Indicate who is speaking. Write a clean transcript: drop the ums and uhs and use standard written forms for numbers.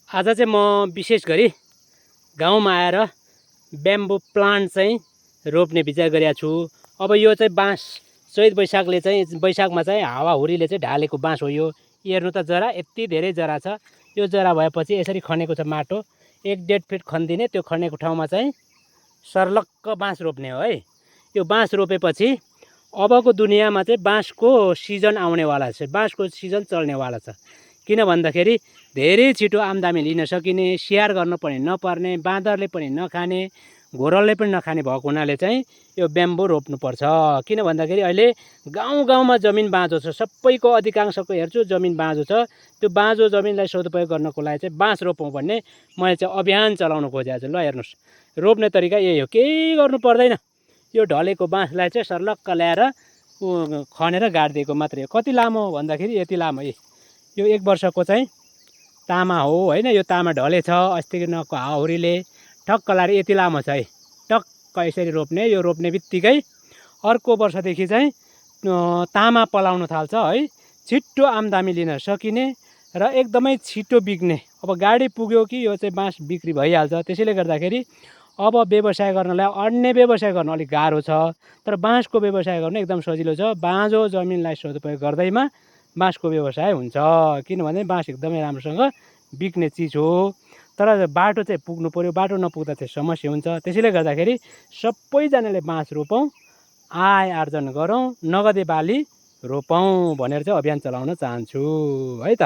Speaker 1: आज चाहिँ म विशेष गरी गाउँमा आएर ब्याम्बो प्लान्ट चाहिँ रोप्ने विचार गरेको छु। अब यो चाहिँ बाँस चैत वैशाखमा चाहिँ हावाहुरीले चाहिँ ढालेको बाँस हो। यो हेर्नु त जरा यति धेरै जरा छ। यो जरा भएपछि यसरी खनेको छ माटो 1-1.5 फिट खनिदिने। त्यो खनेको ठाउँमा चाहिँ सर्लक्क बाँस रोप्ने हो है। यो बाँस रोपेपछि अबको दुनियाँमा चाहिँ बाँसको सिजन आउनेवाला छ, बाँसको सिजन चल्नेवाला छ। किन भन्दाखेरि धेरै छिटो आम्दानी लिन सकिने, स्याहार गर्नु पनि नपर्ने, बाँदरले पनि नखाने, घोरलले पनि नखाने भएको हुनाले चाहिँ यो ब्याम्बो रोप्नुपर्छ। किन भन्दाखेरि अहिले गाउँ जमिन बाँझो छ, सबैको अधिकांशको हेर्छु जमिन बाँझो छ। त्यो बाँझो जमिनलाई सदुपयोग गर्नको लागि चाहिँ बाँस रोपौँ भन्ने मैले चाहिँ अभियान चलाउनु खोजेको छु। ल हेर्नुहोस्, रोप्ने तरिका यही हो, केही गर्नु पर्दैन। यो ढलेको बाँसलाई चाहिँ सर्लक्क ल्याएर खनेर गाडिदिएको मात्रै हो। कति लामो भन्दाखेरि यति लामो, यो 1 वर्षको चाहिँ तामा हो होइन। यो तामा ढलेछ अस्तिको नको हावाहुरीले ठक्क लाएर यति लामो छ है। टक्क यसरी रोप्ने। यो रोप्ने बित्तिकै अर्को वर्षदेखि चाहिँ तामा पलाउन थाल्छ है। छिट्टो आम्दानी लिन सकिने र एकदमै छिटो बिक्ने। अब गाडी पुग्यो कि यो चाहिँ बाँस बिक्री भइहाल्छ। त्यसैले गर्दाखेरि अब व्यवसाय गर्नलाई अन्य व्यवसाय गर्न अलिक गाह्रो छ, तर बाँसको व्यवसाय गर्न एकदम सजिलो छ। बाँझो जमिनलाई सदुपयोग गर्दैमा बाँसको व्यवसाय हुन्छ। किनभने बाँस एकदमै राम्रोसँग बिक्ने चिज हो। तर बाटो चाहिँ पुग्नु पर्यो, बाटो नपुग्दा चाहिँ समस्या हुन्छ। त्यसैले गर्दाखेरि सबैजनाले बाँस रोपौँ, आय आर्जन गरौँ, नगदे बाली रोपौँ भनेर चाहिँ अभियान चलाउन चाहन्छु है त।